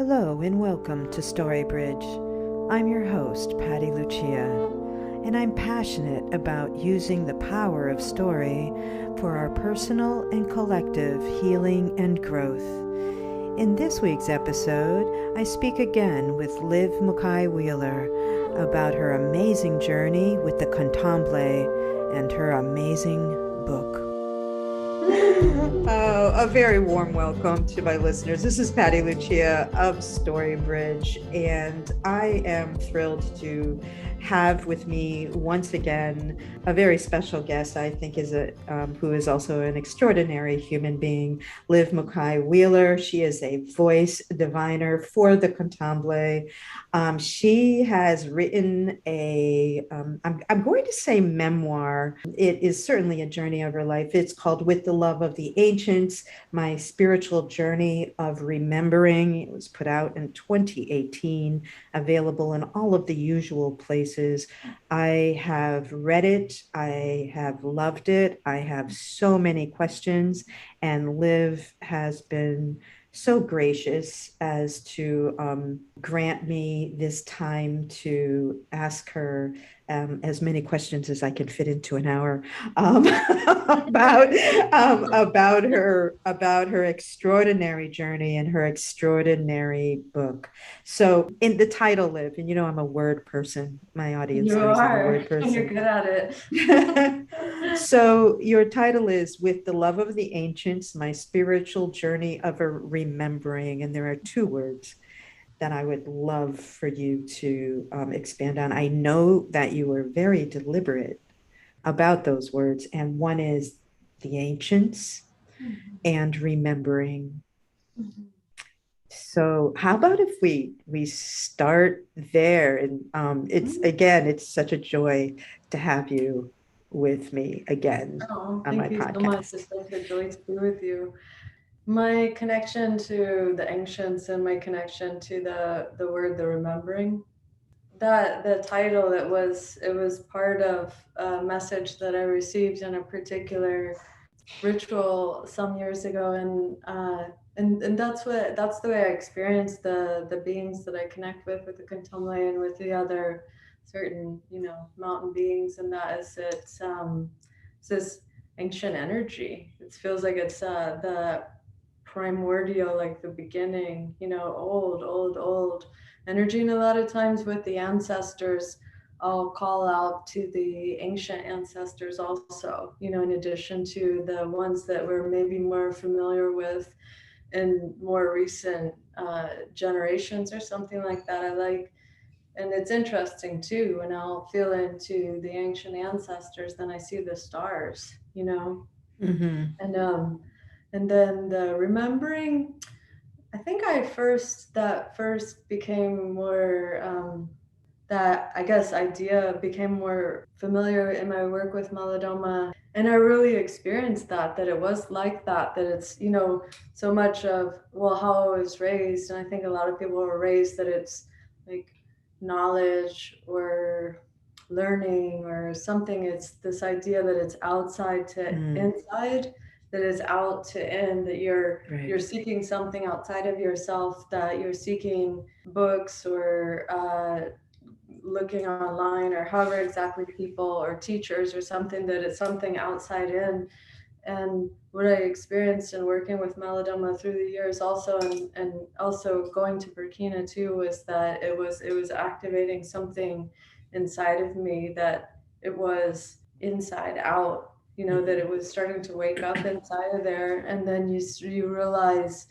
Hello and welcome to Storybridge. I'm your host, Patti Lucia, and I'm passionate about using the power of story for our personal and collective healing and growth. In this week's episode, I speak again with Liv Mokai Wheeler about her amazing journey with the Kontomble and her amazing book. A very warm welcome to my listeners. This is Patti Lucia of Storybridge, and I am thrilled to have with me once again a very special guest. I think who is also an extraordinary human being, Liv Mokai Wheeler. She is a voice diviner for the Kontomble. She has written I'm going to say memoir. It is certainly a journey of her life. It's called With the Love of the Ancients, My Spiritual Journey of Remembering. It was put out in 2018, available in all of the usual places. I have read it. I have loved it. I have so many questions, and Liv has been so gracious as to grant me this time to ask her as many questions as I can fit into an hour about her extraordinary journey and her extraordinary book. So, in the title, Liv, and you know I'm a word person. My audience knows I'm a word person. You're good at it. So your title is With the Love of the Ancients, My Spiritual Journey of a Remembering, and there are two words that I would love for you to expand on. I know that you were very deliberate about those words, and one is the ancients and remembering. So how about if we start there? And it's such a joy to have you with me again on my thank you podcast. so much. It's such a joy to be with you. My connection to the ancients and my connection to the word the remembering, that the title, it was part of a message that I received in a particular ritual some years ago, and that's the way I experience the beings that I connect with the Kontomble and with the other certain mountain beings, and that is it's this ancient energy. It feels like it's the primordial, like the beginning, old energy. And a lot of times with the ancestors, I'll call out to the ancient ancestors also, in addition to the ones that we're maybe more familiar with in more recent generations or something like that. And it's interesting too, when I'll feel into the ancient ancestors, then I see the stars, Mm-hmm. And then the remembering, I think that first became more, that I guess idea became more familiar in my work with Malidoma. And I really experienced that it was like that it's, so much of, well, how I was raised. And I think a lot of people were raised that it's like knowledge or learning or something. It's this idea that it's outside to inside, that is out to in, that you're seeking something outside of yourself, that you're seeking books or looking online or however exactly people or teachers or something, that it's something outside in. And what I experienced in working with Malidoma through the years also, and also going to Burkina too, was that it was activating something inside of me, that it was inside out, that it was starting to wake up inside of there. And then you realize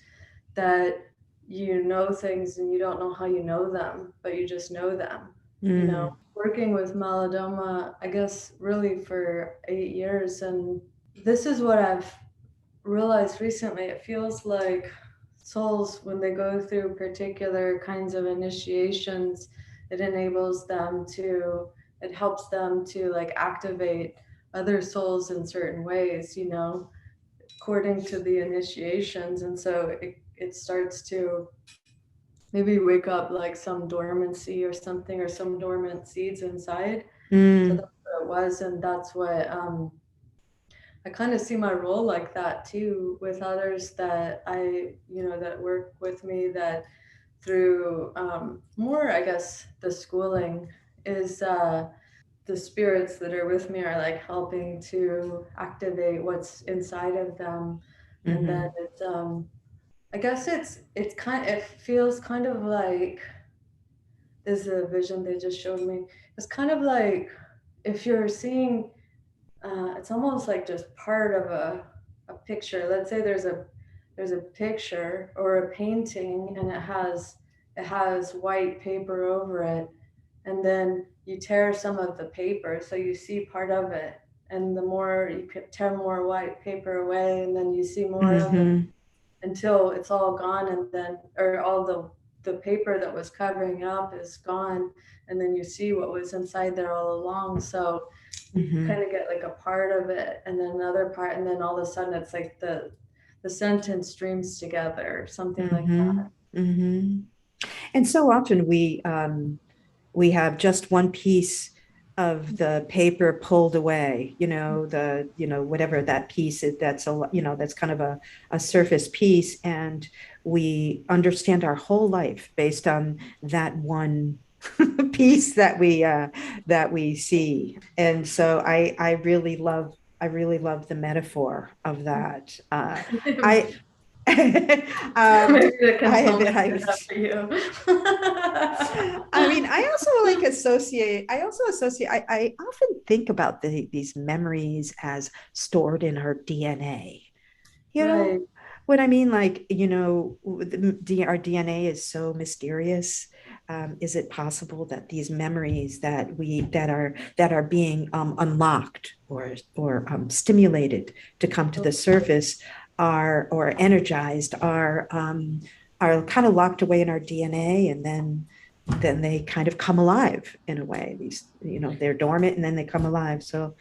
that you know things and you don't know how you know them, but you just know them. Working with Malidoma, I guess really for 8 years, and this is what I've realized recently. It feels like souls, when they go through particular kinds of initiations, it helps them to like activate other souls in certain ways, according to the initiations. And so it starts to maybe wake up like some dormancy or something, or some dormant seeds inside. So that's what it was. And that's what I kind of see my role like that too, with others that that work with me, that through more, I guess, the schooling is the spirits that are with me are like helping to activate what's inside of them. And then Mm-hmm. it's I guess it feels kind of like this is a vision they just showed me. It's kind of like if you're seeing it's almost like just part of a picture. Let's say there's a picture or a painting and it has white paper over it, and then you tear some of the paper so you see part of it, and the more you tear more white paper away, and then you see more of it Mm-hmm. until it's all gone, and then or all the paper that was covering up is gone, and then you see what was inside there all along. So you Mm-hmm. kind of get like a part of it and then another part, and then all of a sudden it's like the sentence streams together, something like Mm-hmm. that. Mm-hmm. And so often we have just one piece of the paper pulled away, whatever that piece is, that's kind of a surface piece. And we understand our whole life based on that one piece that we see. And so I really love the metaphor of that. I Maybe the Kontomble I did that was for you. I mean, I also associate, I often think about these memories as stored in our DNA. You know Right. what I mean? Like, our DNA is so mysterious. Is it possible that these memories that are being unlocked or stimulated to come to the surface or energized are kind of locked away in our DNA, and then they kind of come alive in a way. They're dormant and then they come alive. So,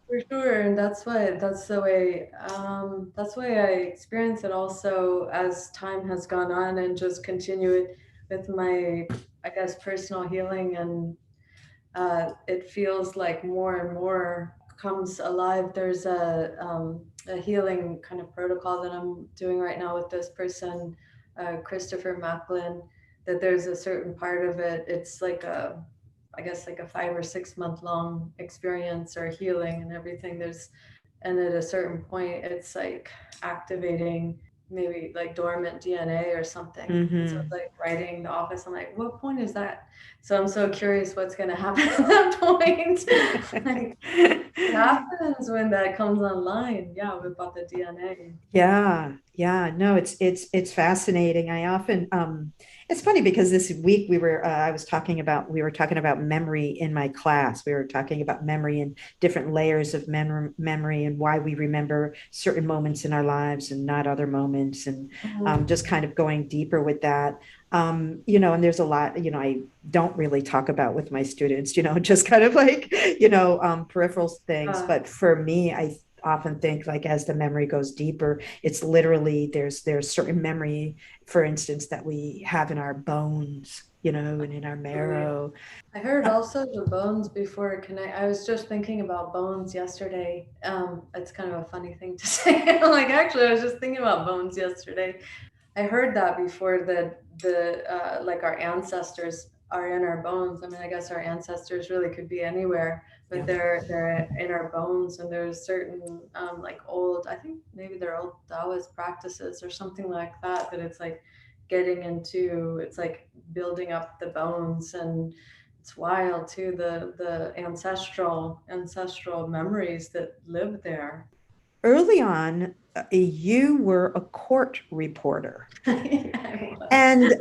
For sure, and that's the way I experience it also as time has gone on, and just continue it with my, I guess, personal healing. And it feels like more and more comes alive. There's a healing kind of protocol that I'm doing right now with this person, Christopher Macklin, that there's a certain part of it. It's like I guess like a 5 or 6 month long experience or healing and everything. And at a certain point, it's like activating maybe like dormant DNA or something. And so it's mm-hmm. like writing the office. I'm like, what point is that? So I'm so curious what's going to happen at that point. Like, what happens when that comes online? Yeah, about the DNA. Yeah, no, it's fascinating. I often it's funny because this week we were talking about memory in my class. We were talking about memory and different layers of memory and why we remember certain moments in our lives and not other moments, and Mhm. just kind of going deeper with that. And there's a lot, I don't really talk about with my students, just kind of like, peripheral things. Uh, But for me, I often think like as the memory goes deeper, it's literally there's certain memory, for instance, that we have in our bones, and in our really. marrow. I heard also the bones before connect. I was just thinking about bones yesterday. It's kind of a funny thing to say. Like, actually, I was just thinking about bones yesterday. I heard that before, that the like our ancestors are in our bones. I mean, I guess our ancestors really could be anywhere, but Yeah. they're in our bones. And there's certain like old, I think maybe they're old Taoist practices or something like that. That it's like getting into, it's like building up the bones. And it's wild too, the ancestral memories that live there. Early on, you were a court reporter. I And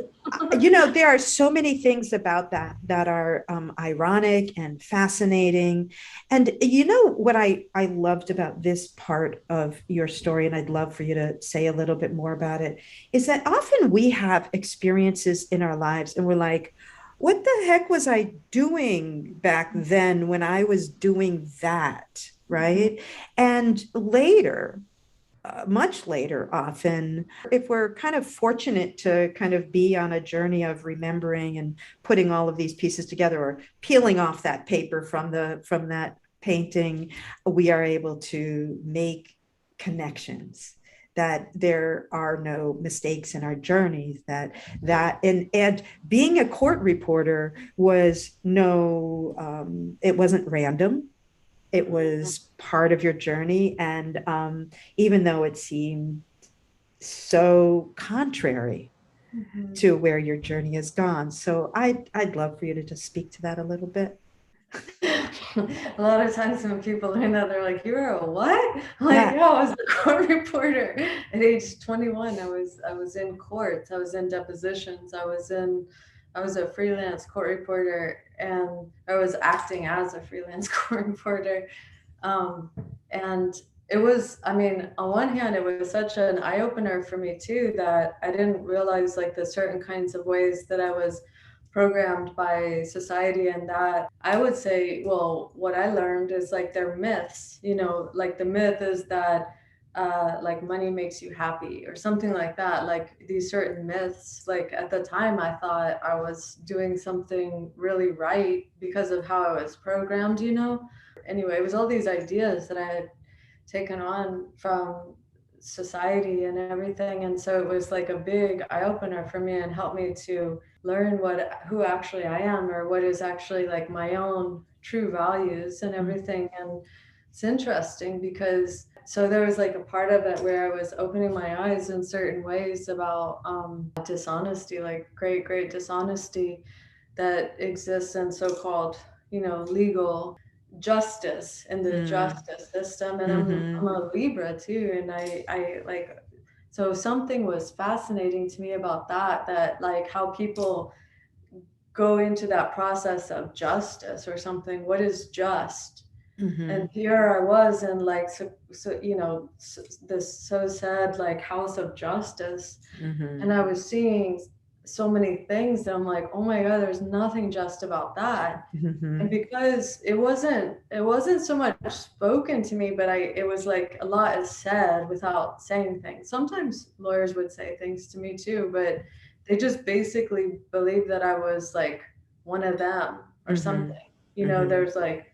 was. there are so many things about that are ironic and fascinating. And what I loved about this part of your story, and I'd love for you to say a little bit more about it, is that often we have experiences in our lives and we're like, what the heck was I doing back then when I was doing that? Right. And later, much later, often, if we're kind of fortunate to kind of be on a journey of remembering and putting all of these pieces together, or peeling off that paper from that painting, we are able to make connections that there are no mistakes in our journeys, and being a court reporter was no, it wasn't random. It was part of your journey. And even though it seemed so contrary to where your journey has gone. So I'd love for you to just speak to that a little bit. A lot of times when people learn that, they're like, "You're a what?" I'm like, yeah, I was a court reporter at age 21. I was in courts. I was in depositions. I was a freelance court reporter, and I was acting as a freelance court reporter. Um, and it was, I mean, on one hand, it was such an eye opener for me too, that I didn't realize like the certain kinds of ways that I was programmed by society, and that I would say, well, what I learned is like they're myths, like the myth is that like money makes you happy or something like that. Like these certain myths, like at the time I thought I was doing something really right because of how I was programmed. Anyway, it was all these ideas that I had taken on from society and everything. And so it was like a big eye opener for me and helped me to learn who actually I am, or what is actually like my own true values and everything. And it's interesting because so there was like a part of it where I was opening my eyes in certain ways about dishonesty, like great dishonesty that exists in so-called, legal justice and the justice system. And I'm a Libra too, and I like, so something was fascinating to me about that like how people go into that process of justice or something. What is just? And here I was in like, this so said like house of justice, and I was seeing so many things that I'm like, oh my god, there's nothing just about that. And because it wasn't so much spoken to me, but it was like a lot is said without saying things. Sometimes lawyers would say things to me too, but they just basically believed that I was like one of them or something. There's like,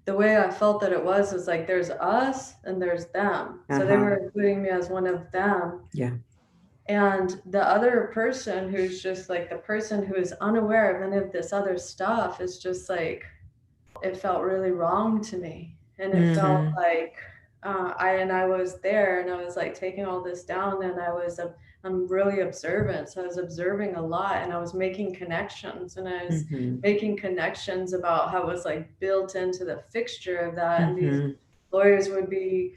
the way I felt that it was like there's us and there's them. So they were including me as one of them. Yeah. And the other person, who's just like the person who is unaware of any of this other stuff, is just like, it felt really wrong to me. And it felt like I was there, and I was like taking all this down, and I'm really observant. So I was observing a lot, and I was making connections, and I was making connections about how it was like built into the fixture of that. And these lawyers would be,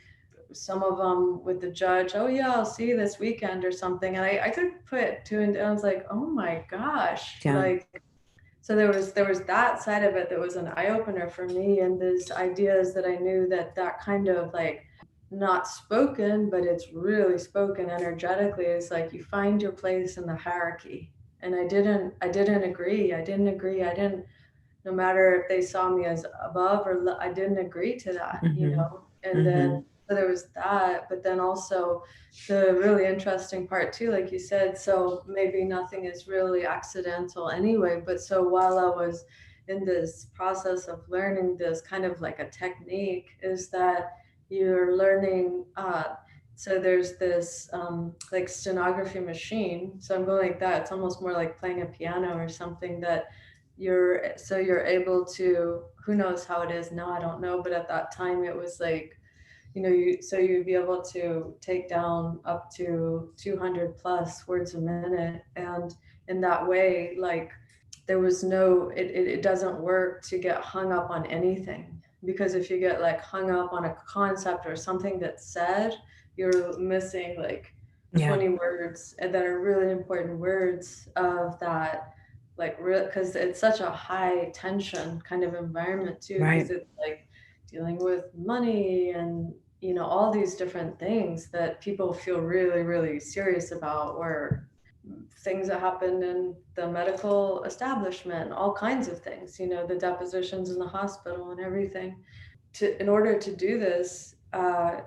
some of them with the judge, oh yeah, I'll see you this weekend or something. And I could put two and I was like, oh my gosh. Yeah. Like, so there was that side of it that was an eye opener for me. And these ideas that I knew that kind of like not spoken, but it's really spoken energetically, is like you find your place in the hierarchy. And I didn't agree. No matter if they saw me as above or I didn't agree to that, and then so there was that. But then also the really interesting part too, like you said, so maybe nothing is really accidental anyway, but so while I was in this process of learning this kind of like a technique, is that you're learning so there's this like stenography machine. So I'm going like that. It's almost more like playing a piano or something, that you're able to, who knows how it is now, I don't know, but at that time it was like, you'd be able to take down up to 200 plus words a minute. And in that way, like there was it doesn't work to get hung up on anything, because if you get like hung up on a concept or something that's said, you're missing like 20 words that are really important words of that, like real, because it's such a high tension kind of environment too, because it's like dealing with money and all these different things that people feel really really serious about, or things that happen in the medical establishment, all kinds of things, the depositions in the hospital and everything. In order to do this, I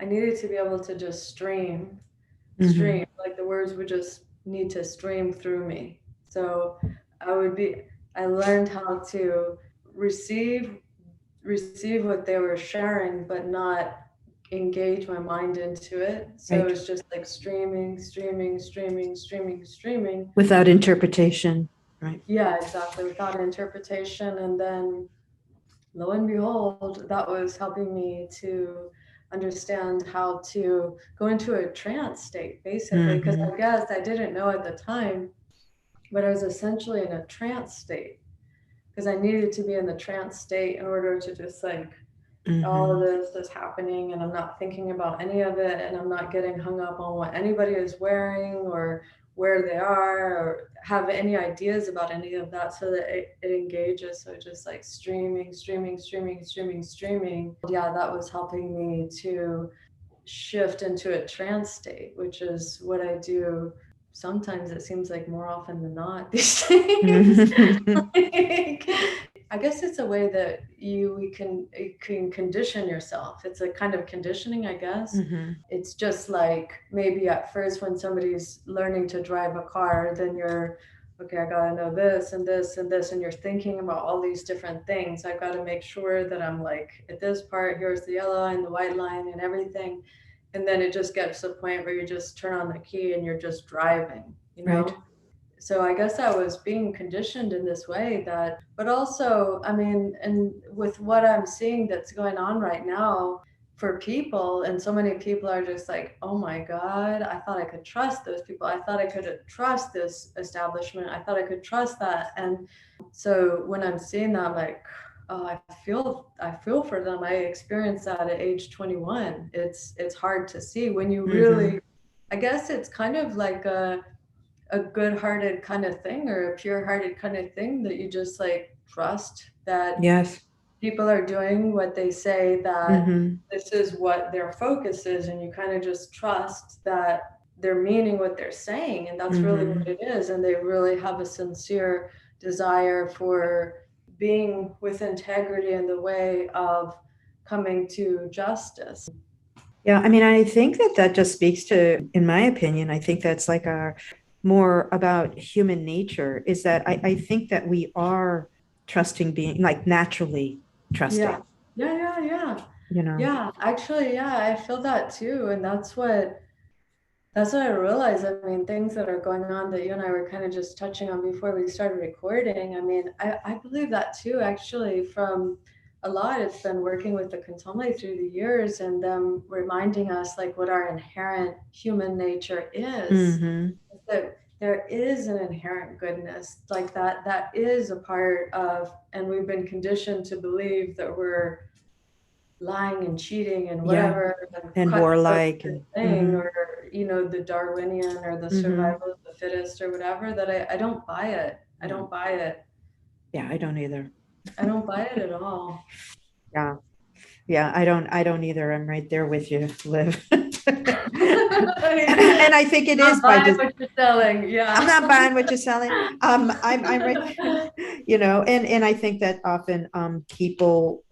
needed to be able to just stream, like the words would just need to stream through me. So I learned how to receive what they were sharing, but not engage my mind into it. So Right. it's just like streaming, streaming, streaming, streaming, streaming. Without interpretation. Right. Yeah, exactly, without interpretation. And then lo and behold, that was helping me to understand how to go into a trance state, basically, because Mm-hmm. I guess I didn't know at the time, but I was essentially in a trance state because I needed to be in the trance state in order to just like all of Mm-hmm. this is happening and I'm not thinking about any of it and I'm not getting hung up on what anybody is wearing or where they are or have any ideas about any of that so that it engages. So just like streaming, streaming, streaming, streaming, streaming. Yeah, that was helping me to shift into a trance state, which is what I do. Sometimes it seems like more often than not these days. Like, I guess it's a way that you can condition yourself. It's a kind of conditioning, I guess. Mm-hmm. It's just like maybe at first when somebody's learning to drive a car, then you're okay, I gotta know this and this and this, and you're thinking about all these different things. I've got to make sure that I'm like at this part, here's the yellow line, the white line, and everything. And then it just gets to the point where you just turn on the key and you're just driving, you Right. know? So I guess I was being conditioned in this way that, but also, I mean, and with what I'm seeing that's going on right now for people, and so many people are just like, oh my God, I thought I could trust those people. I thought I could trust this establishment. I thought I could trust that. And so when I'm seeing that, I'm like, oh, I feel for them. I experienced that at age 21. It's hard to see when you Mm-hmm. really, I guess it's kind of like a good-hearted kind of thing or a pure-hearted kind of thing that you just like trust that Yes. people are doing what they say, that Mm-hmm. this is what their focus is, and you kind of just trust that they're meaning what they're saying, and that's really Mm-hmm. what it is, and they really have a sincere desire for being with integrity in the way of coming to justice. Yeah, I mean, I think that that just speaks to, in my opinion, I think that's like a more about human nature is that I think that we are trusting being like naturally Yeah. trusting, Yeah, yeah, yeah. you know. Yeah, actually, yeah, I feel that too. And that's what I realized. I mean, things that are going on that you and I were kind of just touching on before we started recording. I mean, I believe that too, actually, from a lot. It's been working with the Kontomble through the years and them reminding us like what our inherent human nature is. Mm-hmm. That there is an inherent goodness like that is a part of, and we've been conditioned to believe that we're lying and cheating and Yeah, whatever the and cutthroat warlike and thing, mm-hmm. or the Darwinian or the Mm-hmm. survival of the fittest or whatever, that I don't buy it. I No. don't buy it. Yeah, I don't either. I don't buy it at all. Yeah. Yeah, I don't either. I'm right there with you, Liv. I'm And I think it is not by buying just what you're selling. I'm Yeah. not buying what you're selling. I'm right there, and I think that often people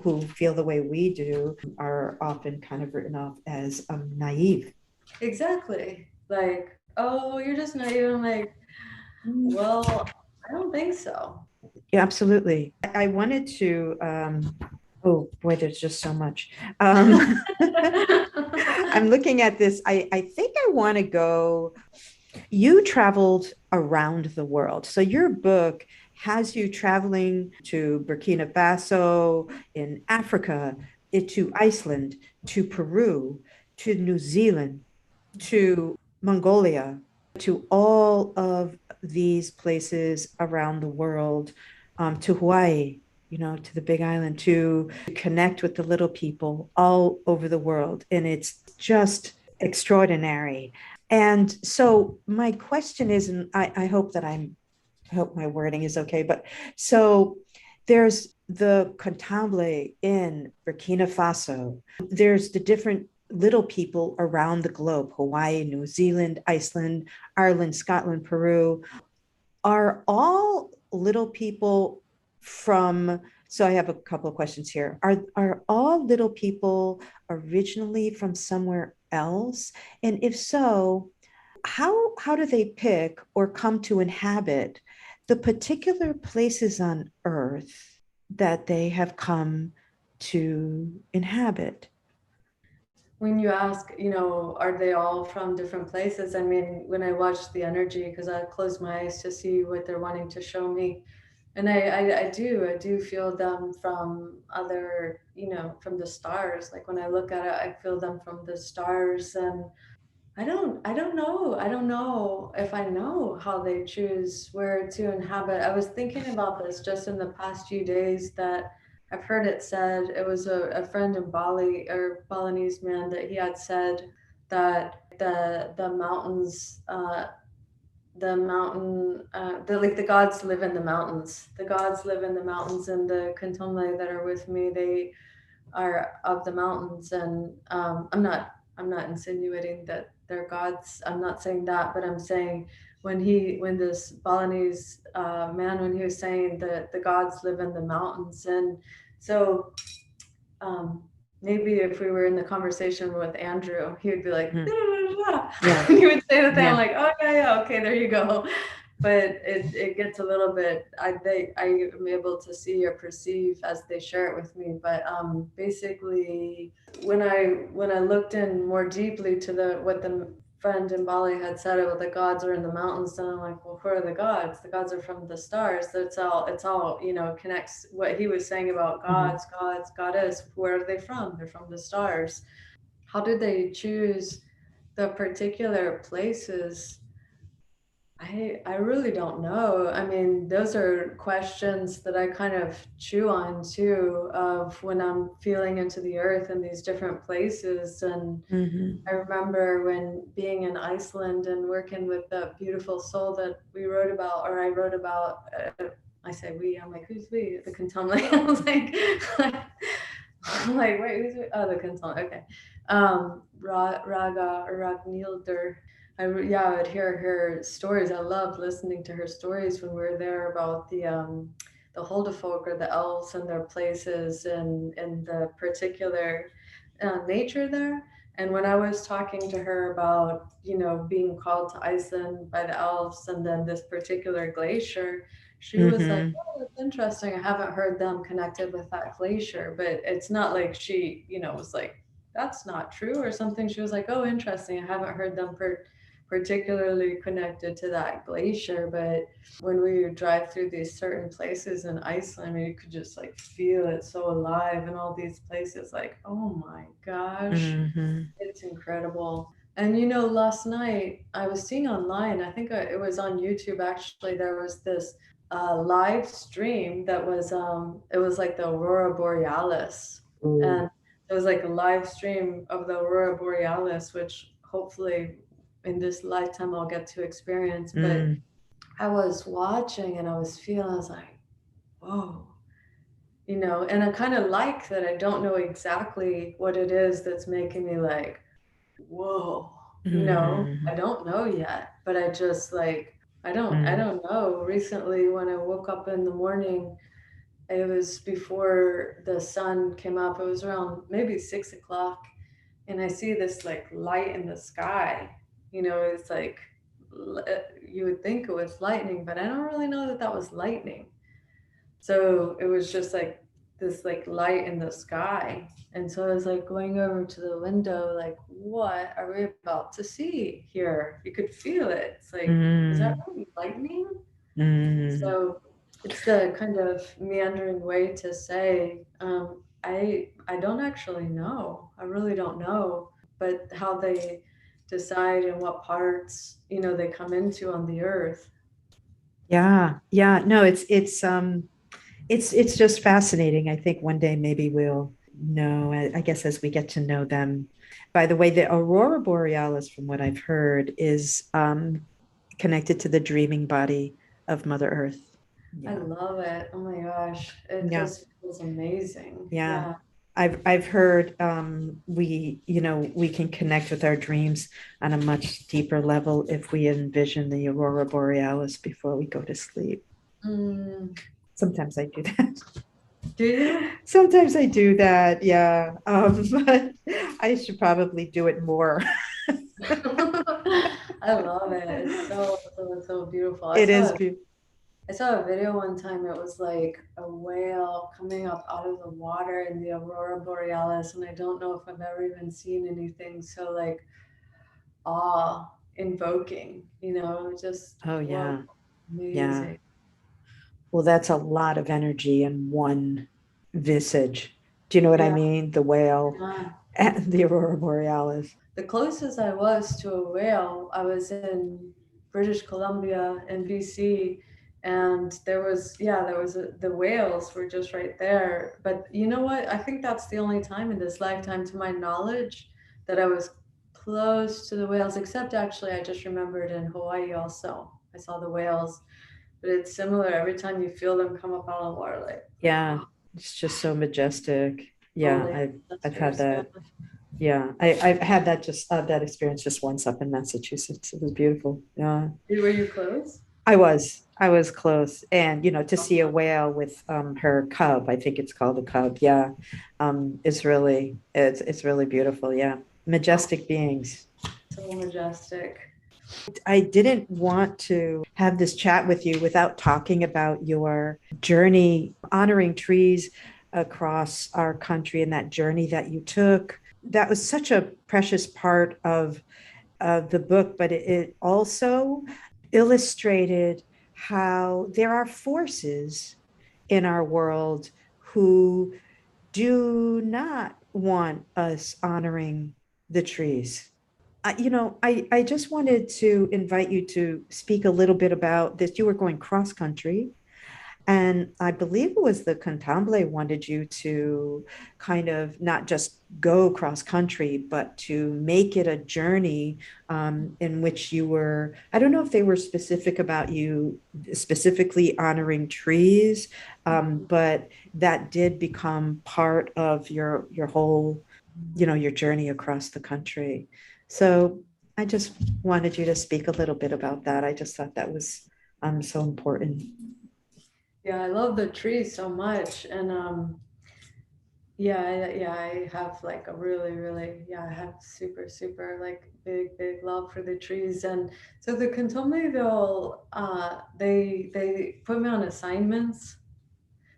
who feel the way we do are often kind of written off as naive. Exactly. Like, oh, you're just naive. I'm like, well, I don't think so. Yeah, absolutely. I wanted to oh boy, there's just so much. I'm looking at this. I think I want to go. You traveled around the world. So your book has you traveling to Burkina Faso, in Africa, to Iceland, to Peru, to New Zealand, to Mongolia, to all of these places around the world, to Hawaii, to the Big Island, to connect with the little people all over the world. And it's just extraordinary. And so my question is, and I hope that I hope my wording is okay, but so there's the Kontomble in Burkina Faso. There's the different little people around the globe, Hawaii, New Zealand, Iceland, Ireland, Scotland, Peru. Are all little people from, so I have a couple of questions here. Are all little people originally from somewhere else? And if so, how do they pick or come to inhabit the particular places on Earth that they have come to inhabit? when you ask, are they all from different places? I mean, when I watch the energy, because I close my eyes to see what they're wanting to show me, and I do feel them from other, from the stars. Like when I look at it, I feel them from the stars, and I don't know if I know how they choose where to inhabit. I was thinking about this just in the past few days, that I've heard it said, it was a friend in Bali, or Balinese man, that he had said that the mountains, like the gods live in the mountains. The gods live in the mountains, and the Kontomble that are with me, they are of the mountains. And I'm not insinuating that they're gods. I'm not saying that, but I'm saying, when this Balinese man, when he was saying that the gods live in the mountains. And so, maybe if we were in the conversation with Andrew, he would be like, Mm. "Da, da, da, da." Yeah. He would say the thing. I'm Yeah. like, oh yeah, okay, there you go. But it gets a little bit. I am able to see or perceive as they share it with me. But basically, when I looked in more deeply to the what the friend in Bali had said about the gods are in the mountains, and I'm like, well, who are the gods? The gods are from the stars. It's all connects what he was saying about Mhm. gods, goddess. Where are they from? They're from the stars. How did they choose the particular places? I really don't know. I mean, those are questions that I kind of chew on too, of when I'm feeling into the earth in these different places. And Mhm. I remember when being in Iceland and working with the beautiful soul that we wrote about, or I wrote about. I say we. I'm like, who's we? The Kontomble. I was like, I'm like, wait, who's we? Oh, the Kontomble. Okay. Raga or Ragnhildur. Yeah, I would hear her stories. I loved listening to her stories when we were there, about the Holdefolk, or the elves, and their places, and the particular nature there. And when I was talking to her about, being called to Iceland by the elves, and then this particular glacier, she was like, Mhm. "Oh, that's interesting. I haven't heard them connected with that glacier." But it's not like she, was like, "That's not true," or something. She was like, "Oh, interesting. I haven't heard them particularly connected to that glacier." But when we would drive through these certain places in Iceland, I mean, you could just like feel it so alive in all these places. Like, oh my gosh, Mhm. it's incredible. And last night I was seeing online, I think it was on YouTube actually, there was this live stream that it was like the Aurora Borealis. Ooh. And it was like a live stream of the Aurora Borealis, which hopefully in this lifetime I'll get to experience. But Mm. I was watching and I was feeling, I was like, whoa, and I kind of like that I don't know exactly what it is that's making me like, whoa, I Mhm. don't know yet, but I just like, I Mm. don't know. Recently, when I woke up in the morning, it was before the sun came up. It was around maybe 6 o'clock, and I see this like light in the sky. It's like, you would think it was lightning, but I don't really know that that was lightning. So it was just like this like light in the sky. And so I was like going over to the window, like, what are we about to see here? You could feel it. It's like, is that Mm. really lightning? Mm. So it's the kind of meandering way to say, I don't actually know. I really don't know. But how they decide and what parts, they come into on the earth. Yeah. Yeah. No, it's just fascinating. I think one day maybe we'll know, I guess as we get to know them. By the way, the aurora borealis, from what I've heard, is connected to the dreaming body of Mother Earth. I Yeah. love it. Oh my gosh. It Yeah. just feels amazing. Yeah. Yeah. I've heard we can connect with our dreams on a much deeper level if we envision the aurora borealis before we go to sleep. Mm, Sometimes I do that. do you? Sometimes I do that, yeah. But I should probably do it more. I love it. It's so, so, so beautiful. I It saw is a beautiful. I saw a video one time. It was like a whale coming up out of the water in the aurora borealis, and I don't know if I've ever even seen anything so like awe invoking. Just Oh, whoa, yeah. Yeah. amazing. Well, that's a lot of energy in one visage. Do you know what I Yeah, mean? The whale yeah. and the aurora borealis. The closest I was to a whale, I was in British Columbia in BC, and the whales were just right there. But you know what? I think that's the only time in this lifetime, to my knowledge, that I was close to the whales. Except actually, I just remembered in Hawaii also, I saw the whales. But it's similar every time you feel them come up out of the water, like Yeah, it's just so majestic. Yeah, totally. That's I've had fierce. Yeah. that. Yeah, I've had that experience just once up in Massachusetts. It was beautiful. Yeah, Were you close? I was close, and to see a whale with her cub, I think it's called a cub. Yeah, it's really beautiful. Yeah, majestic beings. So majestic. I didn't want to have this chat with you without talking about your journey honoring trees across our country and that journey that you took. That was such a precious part of the book, but it also illustrated how there are forces in our world who do not want us honoring the trees. I just wanted to invite you to speak a little bit about this. You were going cross country, and I believe it was the Kontomble wanted you to kind of not just go cross country, but to make it a journey in which you were, I don't know if they were specific about you specifically honoring trees, but that did become part of your whole, your journey across the country. So I just wanted you to speak a little bit about that. I just thought that was so important. Yeah, I love the trees so much, and I have like a really, yeah, I have super like big love for the trees, and so the Cantonmeville, they put me on assignments.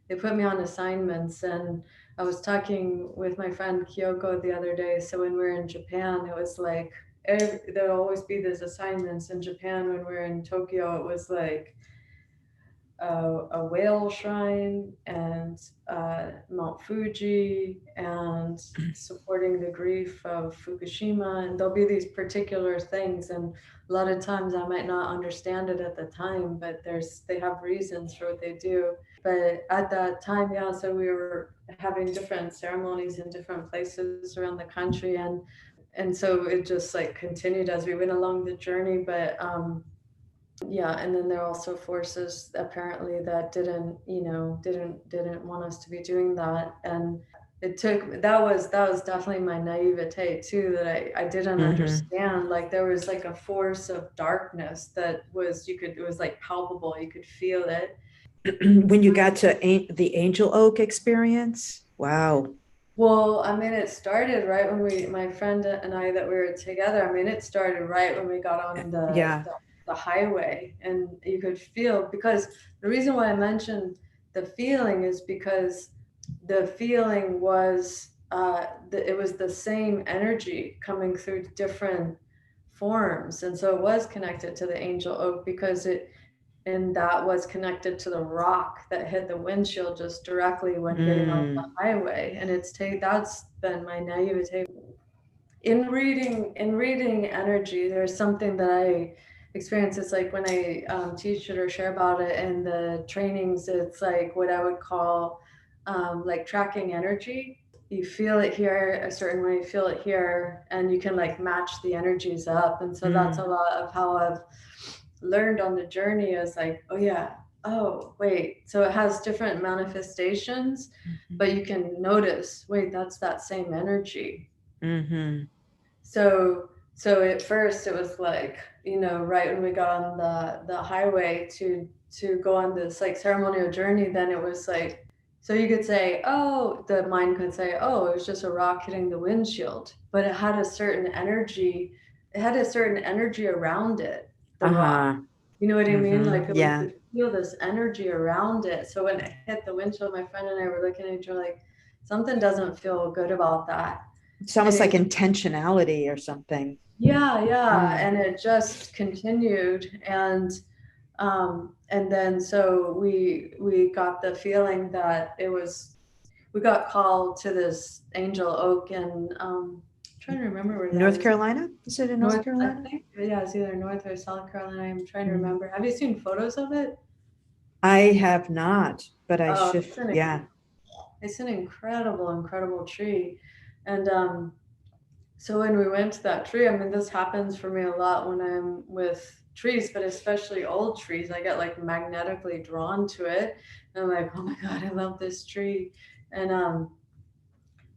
They put me on assignments, and I was talking with my friend Kyoko the other day. So when we were in Japan, it was like there'll always be these assignments in Japan. When we were in Tokyo, it was like a whale shrine and Mount Fuji and supporting the grief of Fukushima. And there'll be these particular things. And a lot of times I might not understand it at the time, but they have reasons for what they do. But at that time, yeah, so we were having different ceremonies in different places around the country. And so it just like continued as we went along the journey. But yeah, and then there are also forces apparently that didn't want us to be doing that, and that was definitely my naivete too, that I didn't Mm-hmm. understand. Like there was like a force of darkness that was it was like palpable, you could feel it. When you got to the Angel Oak experience, wow. Well, I mean, it started right when my friend and I, that we were together. I mean, it started right when we got on Yeah. the highway, and you could feel, because the reason why I mentioned the feeling is because the feeling was it was the same energy coming through different forms, and so it was connected to the angel oak, because it and that was connected to the rock that hit the windshield just directly when getting off the Mm. highway. And that's been my naivete in reading energy. There's something that I experience. It's like when I teach it or share about it in the trainings, it's like what I would call like tracking energy. You feel it here a certain way, you feel it here, and you can like match the energies up. And so that's a Mm. lot of how I've learned on the journey, is like, oh yeah, oh wait, so it has different manifestations, but you can notice, wait, that's that same energy. Mm-hmm. So at first it was like, right when we got on the highway to go on this like ceremonial journey, then it was like, so you could say, oh, the mind could say, oh, it was just a rock hitting the windshield, but it had a certain energy. It had a certain energy around it, the rock. Uh-huh. You know what I mean? Like we Yeah. could feel this energy around it. So when it hit the windshield, my friend and I were looking at each other like, something doesn't feel good about that. It's And almost like it, intentionality or something. yeah, Mm. and it just continued, and then so we got the feeling that it was, we got called to this Angel Oak, and trying to remember where that North is. Carolina? Is it in North North, I Carolina? think, yeah, it's either North or South Carolina. I'm trying to Mm. remember. Have you seen photos of it? I have not, but I Oh, should. Yeah. it's an incredible, incredible tree. And so when we went to that tree, I mean, this happens for me a lot when I'm with trees, but especially old trees. I get like magnetically drawn to it. And I'm like, oh my God, I love this tree. And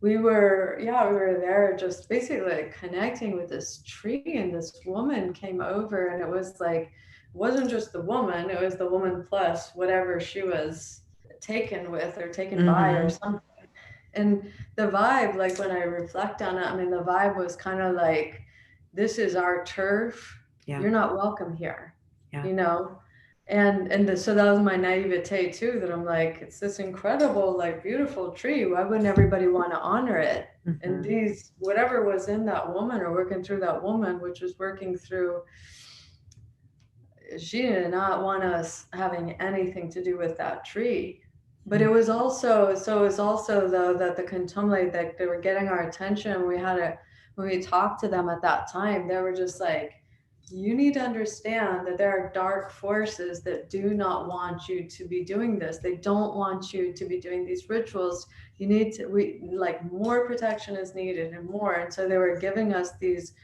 we were there just basically like connecting with this tree, and this woman came over, and it was like, it wasn't just the woman, it was the woman plus whatever she was taken with or taken by or Mm-hmm. something. And the vibe, like when I reflect on it, I mean, the vibe was kind of like, this is our turf. Yeah. You're not welcome here, Yeah. you know? So that was my naivete too, that I'm like, it's this incredible, like beautiful tree. Why wouldn't everybody want to honor it? And Mm-hmm. these, whatever was in that woman or working through that woman, which was working through, she did not want us having anything to do with that tree. But it was also, so it was also though that the Kontomble, that they were getting our attention. We had a, when we talked to them at that time, they were just like, you need to understand that there are dark forces that do not want you to be doing this. They don't want you to be doing these rituals. You need to, we like, more protection is needed and more. And so they were giving us these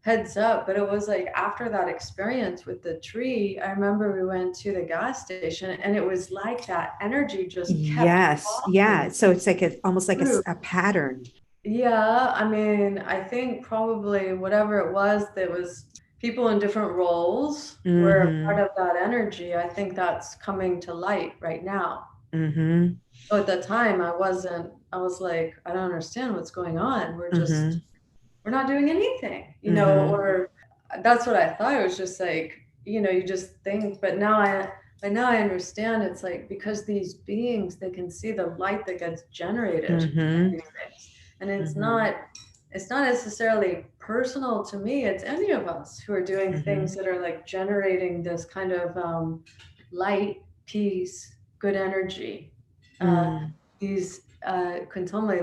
heads up. But it was like after that experience with the tree, I remember we went to the gas station, and it was like that energy just kept Yes. Yeah. walking So it's like almost like through. a pattern. Yeah, I mean, I think probably whatever it was, that was people in different roles were part Mm-hmm. of that energy. I think that's coming to light right now. Mm-hmm. So at the time, I was like, I don't understand what's going on. Mm-hmm. We're not doing anything, Mm-hmm. or that's what I thought. It was just like, you just think, but now I understand. It's like, because these beings, they can see the light that gets generated from Mm-hmm. these things. And Mm-hmm. it's not necessarily personal to me. It's any of us who are doing Mm-hmm. things that are like generating this kind of light, peace, good energy. Mm. These Kontomble,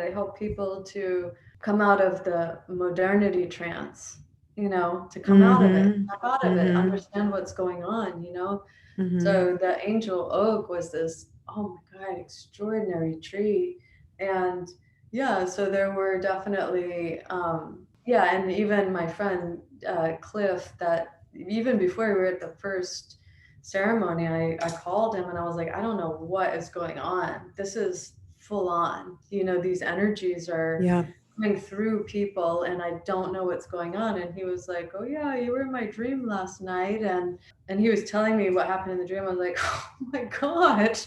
they help people to come out of the modernity trance, to Mm-hmm. come out of it, Mm-hmm. understand what's going on. Mm-hmm. So the angel oak was this, oh my God, extraordinary tree. And yeah, so there were definitely, yeah, and even my friend Cliff, that even before we were at the first ceremony, I called him and I was like, I don't know what is going on. This is full on. These energies are Yeah. coming through people, and I don't know what's going on. And he was like, oh yeah, you were in my dream last night. And he was telling me what happened in the dream. I was like, oh my God,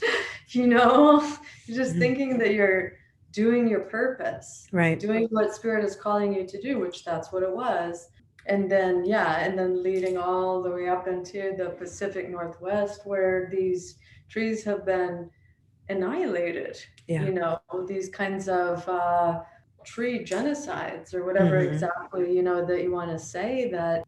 you're just Mhm. thinking that you're doing your purpose, Right. doing what spirit is calling you to do, which that's what it was. And then, yeah, and then leading all the way up into the Pacific Northwest, where these trees have been annihilated, Yeah. these kinds of tree genocides, or whatever Mm-hmm. exactly, that you want to say, that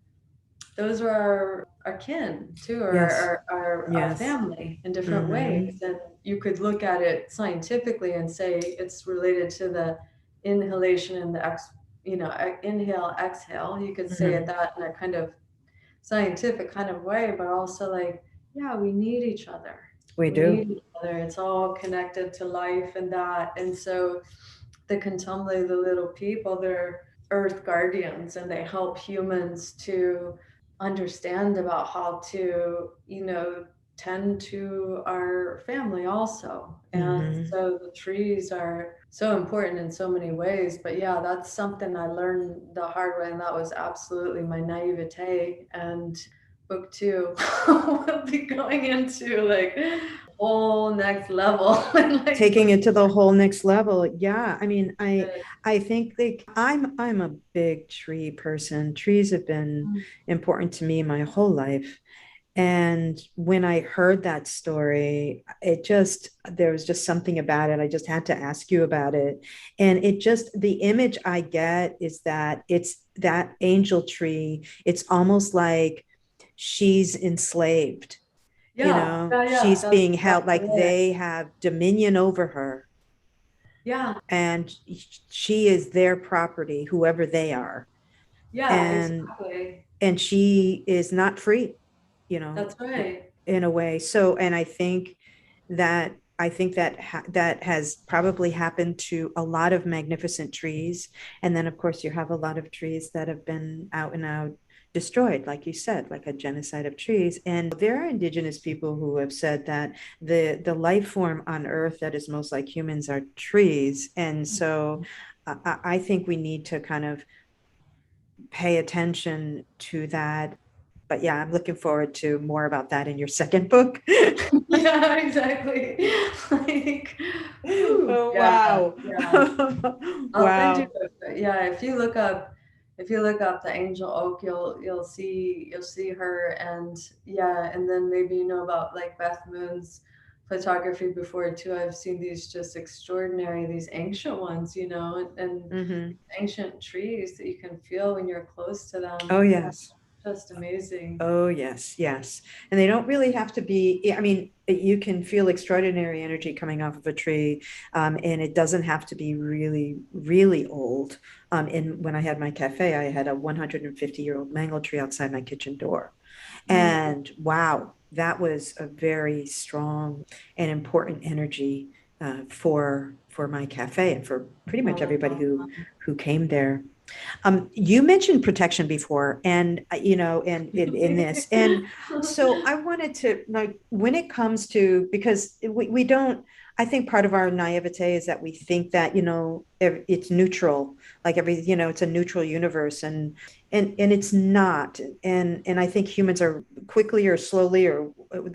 those are our kin too, or Yes. our Yes. family in different Mm-hmm. ways. And you could look at it scientifically and say it's related to the inhalation and the inhale, exhale. You could say it Mm-hmm. that in a kind of scientific kind of way, but also like, yeah, we need each other. We We need do. each other. It's all connected to life and that. And so the Kontomble, the little people, they're earth guardians, and they help humans to understand about how to, tend to our family also. And Mm-hmm. so the trees are so important in so many ways. But yeah, that's something I learned the hard way, and that was absolutely my naivete. And book two will be going into like whole next level and like Taking it to the whole next level. Yeah. I mean, I think like I'm a big tree person. Trees have been important to me my whole life. And when I heard that story, there was just something about it. I just had to ask you about it. And the image I get is that it's that angel tree. It's almost like she's enslaved, Yeah, yeah, yeah. she's That's being held, exactly like it. they have dominion over her, Yeah, and she is their property, whoever they are. yeah, And exactly. she is not free, you know, That's right. in a way. So, and I think that that has probably happened to a lot of magnificent trees. And then, of course, you have a lot of trees that have been out and out destroyed, like you said, like a genocide of trees. And there are indigenous people who have said that the life form on Earth that is most like humans are trees. And so, I think we need to kind of pay attention to that. But yeah, I'm looking forward to more about that in your second book. Yeah, exactly. Like, whew, Oh, yeah, wow. yeah. I'll send you Wow. yeah, if you look up the angel oak, you'll see her. And yeah, and then maybe you know about like Beth Moon's photography before too. I've seen these just extraordinary, these ancient ones, you know, and Mm-hmm. ancient trees that you can feel when you're close to Oh, them. Yeah, yes. just amazing. Oh, yes, yes. And they don't really have to be, I mean, you can feel extraordinary energy coming off of a tree, and it doesn't have to be really, really old. And when I had my cafe, I had a 150-year-old mango tree outside my kitchen door. Mm. And wow, that was a very strong and important energy, for my cafe and for pretty much Oh, that's everybody awesome. who came there. You mentioned protection before, and and in this, and so I wanted to, like, when it comes to, because we don't. I think part of our naivete is that we think that it's neutral, like it's a neutral universe, and it's not, and I think humans are quickly or slowly, or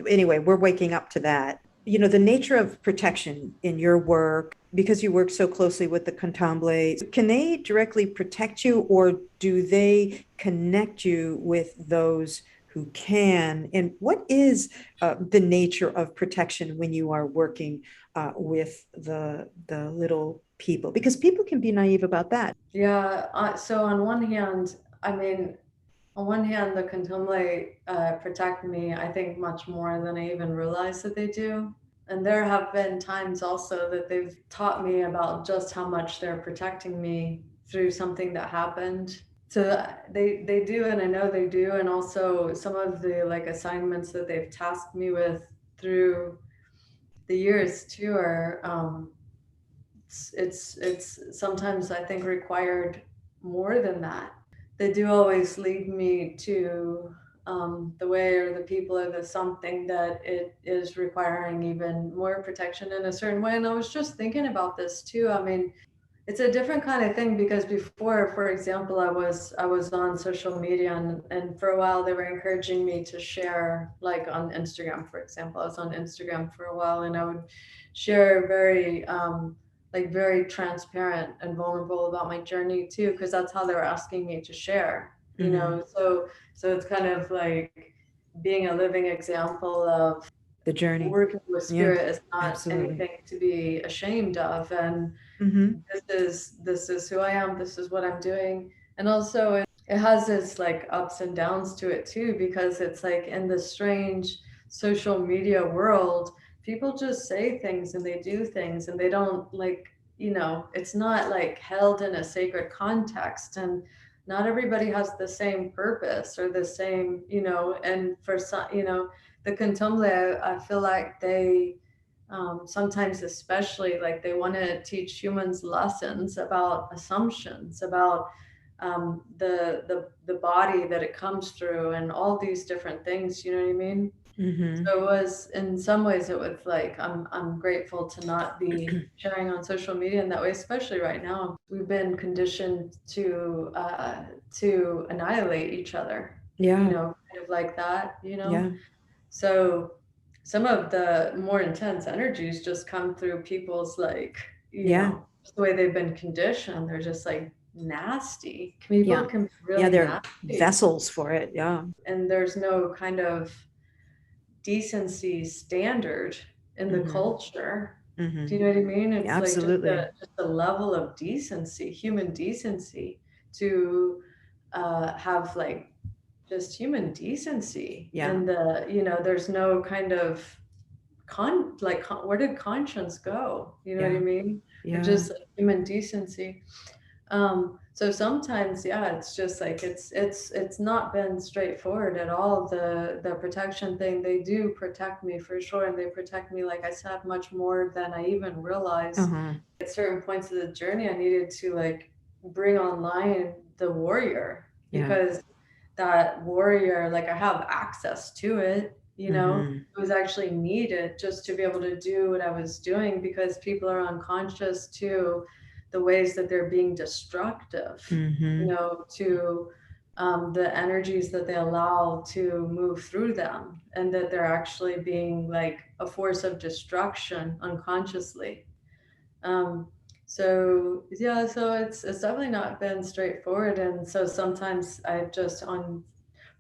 anyway, we're waking up to that. The nature of protection in your work, because you work so closely with the Kontomble, can they directly protect you, or do they connect you with those who can? And what is the nature of protection when you are working with the little people? Because people can be naive about that. Yeah, so on one hand, I mean, on one hand, the Kontomble protect me, I think, much more than I even realize that they do. And there have been times also that they've taught me about just how much they're protecting me through something that happened. So they do, and I know they do, and also some of the like assignments that they've tasked me with through the years too are it's sometimes I think required more than that. They do always lead me to the way or the people or the something that it is requiring even more protection in a certain way. And I was just thinking about this too. I mean, it's a different kind of thing because before, for example, I was on social media, and for a while they were encouraging me to share, like on Instagram, for example. I was on Instagram for a while, and I would share very like very transparent and vulnerable about my journey too, because that's how they were asking me to share, you Mm-hmm. know. So it's kind of like being a living example of The journey. working with Yeah, spirit is not absolutely. anything to be ashamed of. And Mm-hmm. this is who I am, this is what I'm doing. And also it has its like ups and downs to it too, because it's like in this strange social media world, people just say things and they do things and they don't like, you know, it's not like held in a sacred context. And not everybody has the same purpose or the same, you know. And for some, you know, the Kontomble, I feel like they sometimes especially like they want to teach humans lessons about assumptions about the body that it comes through and all these different things, you know what I mean. Mm-hmm. So it was, in some ways it was like I'm grateful to not be sharing on social media in that way, especially right now. We've been conditioned to annihilate each other, you Yeah, know, kind of like that, you know. yeah, So some of the more intense energies just come through people's like, you yeah, know, just the way they've been conditioned. They're just like nasty. People yeah, can be yeah. really They're nasty. vessels for it. Yeah. And there's no kind of decency standard in the Mm-hmm. culture. Do Mm-hmm. you know what I mean? It's like Absolutely. just a level of decency, human decency, to have like just human decency. Yeah. And there's no kind of where did conscience go? You know what I Yeah. mean? Or Yeah. just like human decency. So sometimes, yeah, it's just like it's not been straightforward at all. The protection thing, they do protect me for sure, and they protect me, like I said, much more than I even realized. Uh-huh. At certain points of the journey, I needed to like bring online the warrior, Yeah. because that warrior, like I have access to it, Mm-hmm. it was actually needed just to be able to do what I was doing, because people are unconscious to the ways that they're being destructive, Mm-hmm. to the energies that they allow to move through them, and that they're actually being like a force of destruction unconsciously. Um, so yeah, so it's definitely not been straightforward, and so sometimes I just on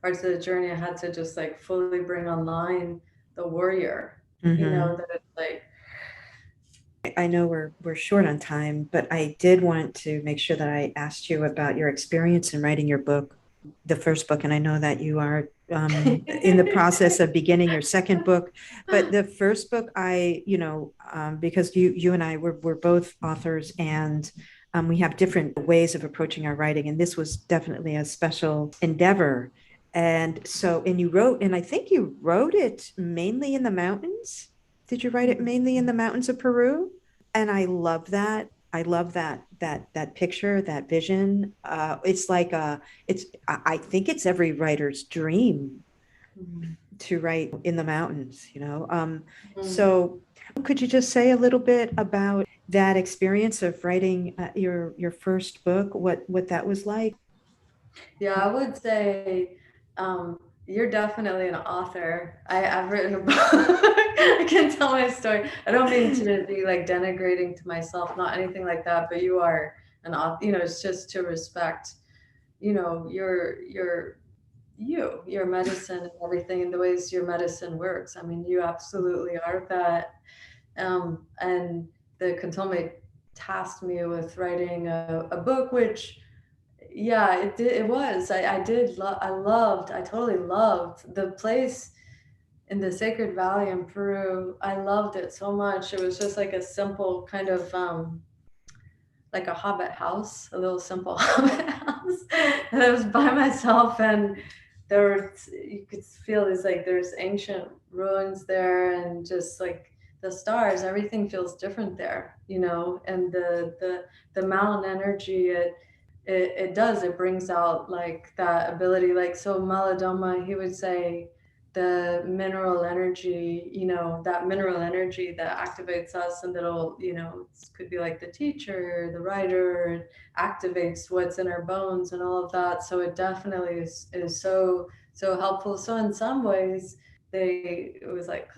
parts of the journey I had to just like fully bring online the warrior, Mm-hmm. that it's like. I know we're short on time, but I did want to make sure that I asked you about your experience in writing your book, the first book, and I know that you are in the process of beginning your second book. But the first book, because you and I we're both authors, and we have different ways of approaching our writing, and this was definitely a special endeavor. And so, and you wrote, and I think you wrote it mainly in the mountains. Did you write it mainly in the mountains of Peru? And I love that. I love that picture, that vision. It's like I think it's every writer's dream to write in the mountains, you know. Mhm. So could you just say a little bit about that experience of writing your first book, what that was like? Yeah, I would say you're definitely an author. I've written a book. I can tell my story. I don't mean to be like denigrating to myself, not anything like that, but you are an author. It's just to respect, your medicine and everything, and the ways your medicine works. I mean, you absolutely are that. And the Kontomble tasked me with writing a book, which, yeah, it did. It was. I did. I totally loved the place in the Sacred Valley in Peru. I loved it so much. It was just like a simple kind of like a hobbit house, a little simple hobbit house. And I was by myself, and you could feel these like there's ancient ruins there, and just like the stars, everything feels different there, and the mountain energy, it does, it brings out like that ability. Like, so Maladoma, he would say the mineral energy, that mineral energy that activates us, and that'll, could be like the teacher, the writer, it activates what's in our bones and all of that. So it definitely is so helpful. So in some ways, it was like,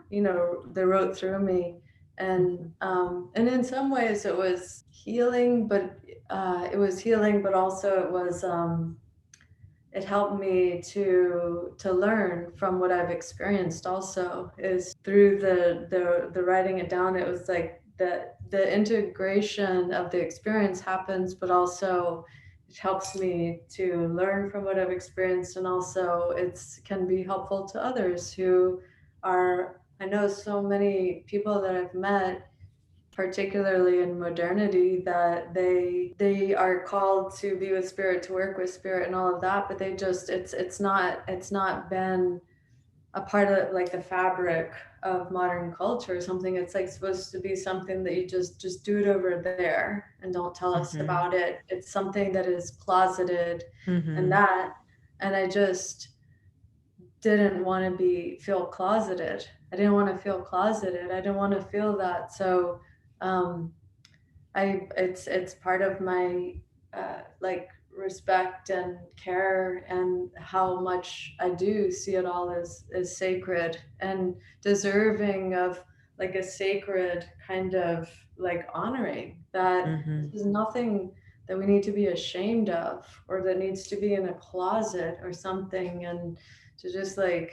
they wrote through me. And in some ways it was healing, but also it helped me to learn from what I've experienced. Also, is through the writing it down. It was like the integration of the experience happens, but also it helps me to learn from what I've experienced, and also it's can be helpful to others who are. I know so many people that I've met, particularly in modernity, that they are called to be with spirit, to work with spirit and all of that, but they just it's not been a part of like the fabric of modern culture or something. It's like supposed to be something that you just do it over there and don't tell us Mm-hmm. about it. It's something that is closeted, and Mm-hmm. that and I just didn't want to be feel closeted. I didn't want to feel closeted. I didn't want to feel that. So um it's part of my like respect and care, and how much I do see it all as sacred and deserving of like a sacred kind of like honoring that. Mm-hmm. This is nothing that we need to be ashamed of, or that needs to be in a closet or something. And to just like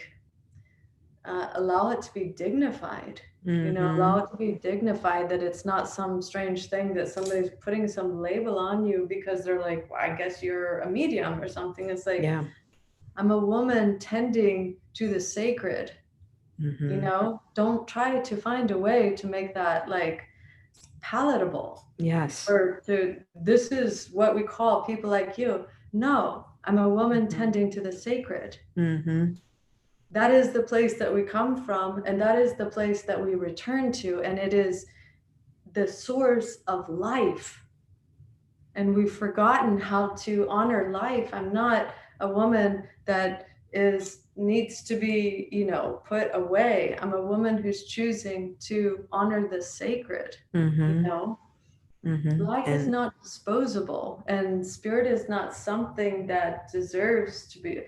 allow it to be dignified. Allow it to be dignified, that it's not some strange thing that somebody's putting some label on you because they're like, well, I guess you're a medium or something. It's like, Yeah. I'm a woman tending to the sacred. Don't try to find a way to make that like palatable. Yes. Or this is what we call people like you. No, I'm a woman tending to the sacred. That is the place that we come from, and that is the place that we return to, and it is the source of life. And we've forgotten how to honor life. I'm not a woman that needs to be, put away. I'm a woman who's choosing to honor the sacred. Life is not disposable, and spirit is not something that deserves to be,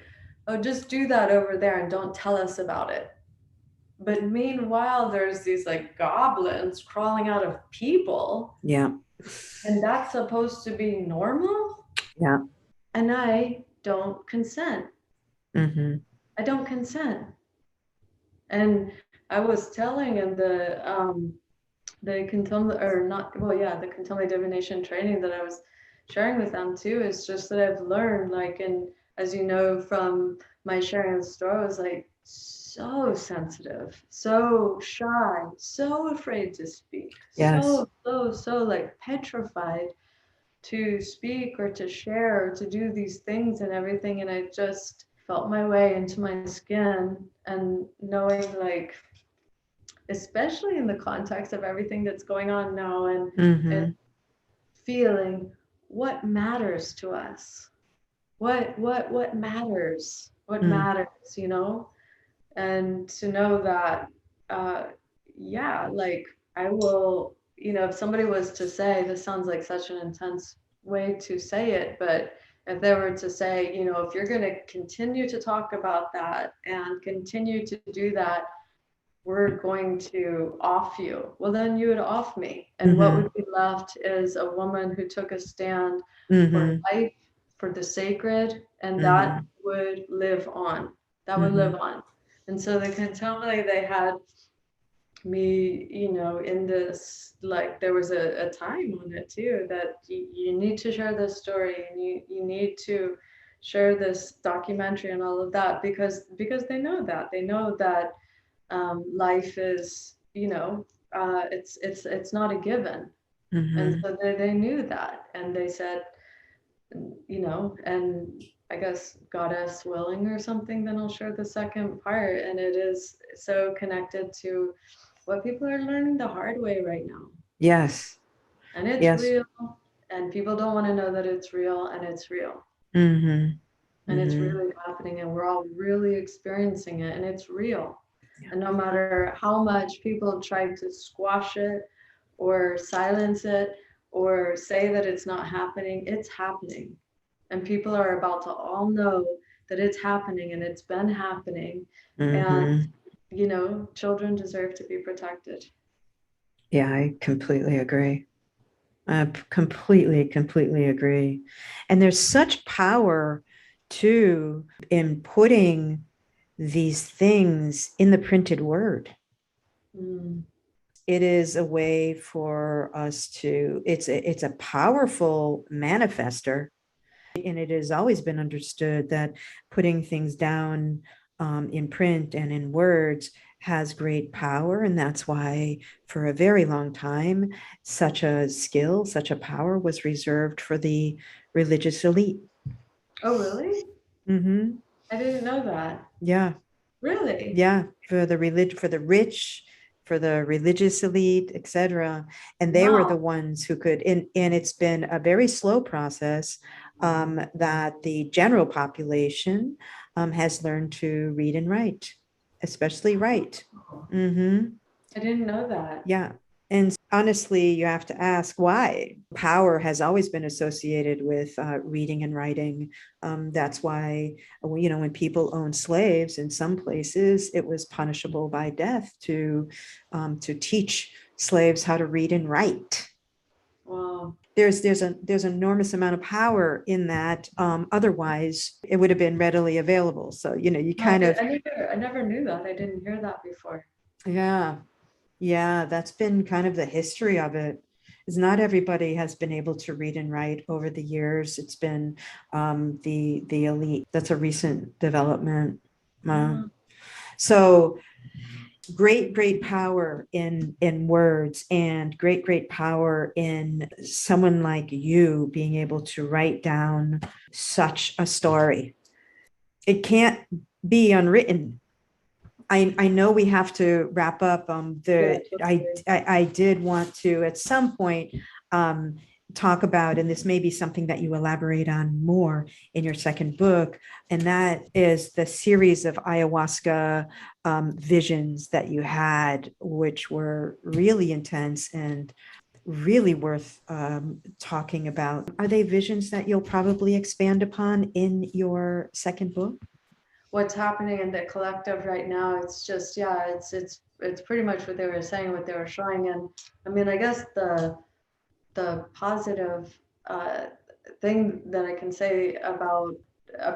oh, just do that over there and don't tell us about it. But meanwhile, there's these like goblins crawling out of people. Yeah. And that's supposed to be normal? Yeah. And I don't consent. I don't consent. And I was telling in the Kontomble, or not, well, yeah, the Kontomble divination training that I was sharing with them too, is just that I've learned, like, and as you know from my sharing of the story, I was like so sensitive, so shy, so afraid to speak, Yes. so like petrified to speak or to share or to do these things and everything. And I just felt my way into my skin, and knowing, like, especially in the context of everything that's going on now, and feeling what matters to us, what matters, and to know that, like, I will, if somebody was to say, this sounds like such an intense way to say it, but if they were to say, if you're going to continue to talk about that and continue to do that, we're going to off you. Well, then you would off me. And what would be left is a woman who took a stand for life, for the sacred, and that would live on. That would live on. And so the Kontomble, they had me, in this, like, there was a time on it too, that you need to share this story, and you need to share this documentary and all of that, because they know that life is, it's not a given. And so they knew that, and they said, and I guess goddess willing or something, then I'll share the second part. And it is so connected to what people are learning the hard way right now. Yes. And it's real, and people don't want to know that it's real, and it's real. And it's really happening, and we're all really experiencing it, and it's real. And no matter how much people try to squash it or silence it or say that it's not happening, it's happening. And people are about to all know that it's happening, and it's been happening. And, children deserve to be protected. Yeah, I completely agree. I completely agree. And there's such power too in putting these things in the printed word. It is a way for us to, it's a powerful manifester. And it has always been understood that putting things down in print and in words has great power. And that's why for a very long time, such a skill, such a power was reserved for the religious elite. Oh, really? I didn't know that. Yeah. Really? Yeah. For the rich, for the religious elite, etc. And they were the ones who could, and it's been a very slow process that the general population has learned to read and write, especially write. I didn't know that. Yeah. And honestly, you have to ask why. Power has always been associated with reading and writing. That's why, when people owned slaves in some places, it was punishable by death to teach slaves how to read and write. Wow. there's an enormous amount of power in that. Otherwise, it would have been readily available. So, you kind of, I never knew that. I didn't hear that before. yeah, yeah, that's been kind of the history of it. Is not everybody has been able to read and write over the years. It's been the elite. That's a recent development. So great power in words, and great power in someone like you being able to write down such a story. It can't be unwritten. I know we have to wrap up. I did want to at some point talk about, and this may be something that you elaborate on more in your second book, and that is the series of ayahuasca visions that you had, which were really intense and really worth talking about. Are they visions that you'll probably expand upon in your second book? What's happening in the collective right now, it's just, yeah, it's pretty much what they were saying, what they were showing. And I mean, I guess the positive thing that I can say about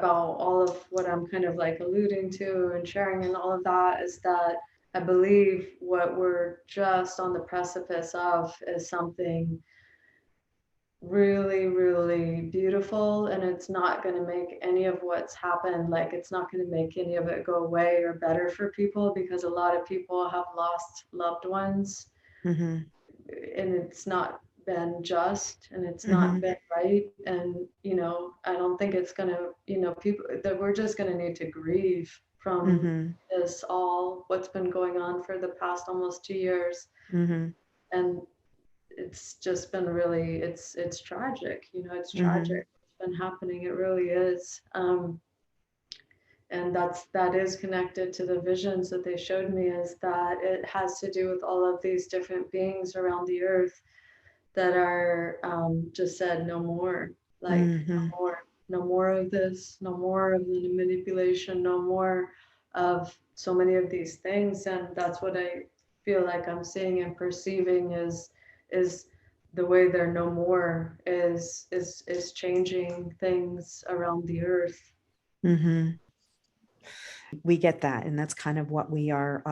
all of what I'm kind of like alluding to and sharing and all of that is that I believe what we're just on the precipice of is something really, really beautiful, and it's not going to make any of what's happened, like it's not going to make any of it go away or better for people, because a lot of people have lost loved ones. Mm-hmm. And it's not been just, and it's not Mm-hmm. been right. And I don't think it's going to, people that we're just going to need to grieve from Mm-hmm. this, all what's been going on for the past almost 2 years. Mm-hmm. And it's just been really, it's tragic, it's Mm-hmm. tragic what's been happening, it really is. And that is connected to the visions that they showed me, is that it has to do with all of these different beings around the earth that are just said no more, like Mm-hmm. no more of this, no more of the manipulation, no more of so many of these things. And that's what I feel like I'm seeing and perceiving is the way they're no more is changing things around the earth. Mm-hmm. We get that, and that's kind of what we are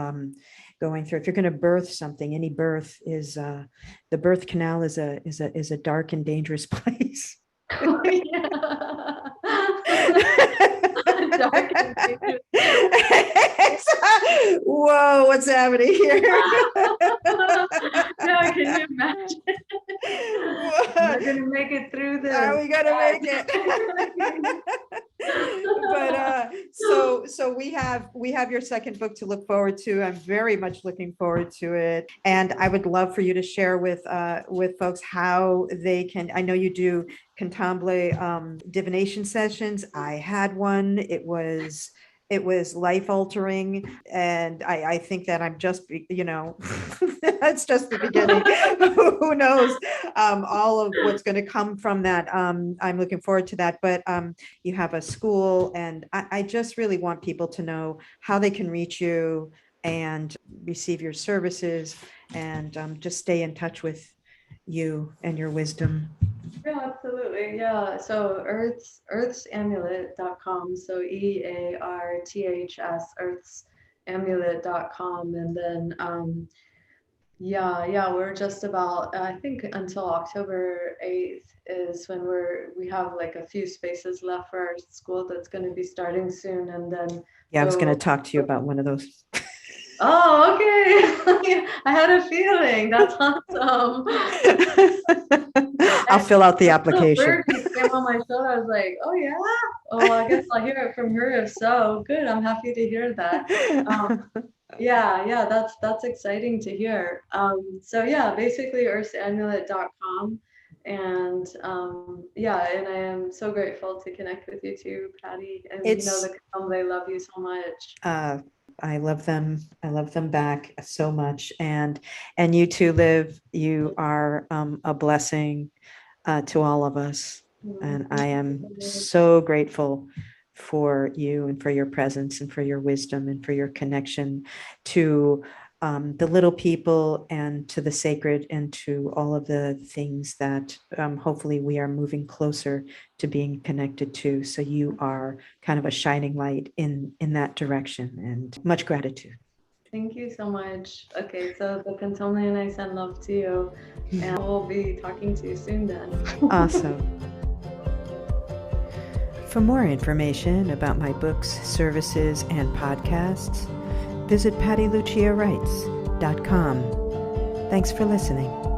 going through. If you're going to birth something, any birth is the birth canal is a dark and dangerous place. Oh, yeah. Dark and dangerous. Whoa, what's happening here? No, can you imagine? We're gonna make it through this. Are we gonna make it? But so we have your second book to look forward to. I'm very much looking forward to it, and I would love for you to share with folks how they can. I know you do Kontomble divination sessions. I had one. It was life altering, and I think that I'm just that's just the beginning. Who knows all of what's going to come from that. I'm looking forward to that. But you have a school, and I just really want people to know how they can reach you and receive your services, and just stay in touch with you and your wisdom. Yeah, absolutely. Yeah. So earthsamulet.com. So EARTHS, earthsamulet.com. And then yeah, we're just about, I think until October 8th is when we have like a few spaces left for our school that's going to be starting soon. And then Yeah, I was going to talk to you about one of those. Oh, okay. I had a feeling. That's awesome. I'll fill out the application. Came on my shoulder. I was like, oh yeah. Oh, I guess I'll hear it from her if so. Good. I'm happy to hear that. Yeah, that's exciting to hear. So yeah, basically earthsamulet.com. And yeah, and I am so grateful to connect with you too, Patti. And the Kontomble love you so much. I love them. I love them back so much. And you too, Liv, you are a blessing to all of us. And I am so grateful for you and for your presence and for your wisdom and for your connection to the little people and to the sacred and to all of the things that hopefully we are moving closer to being connected to. So you are kind of a shining light in that direction, and much gratitude. Thank you so much. Okay, so the Kontomble and I send love to you, and we'll be talking to you soon then. Awesome. For more information about my books, services, and podcasts, visit PattiLuciaWrites.com. Thanks for listening.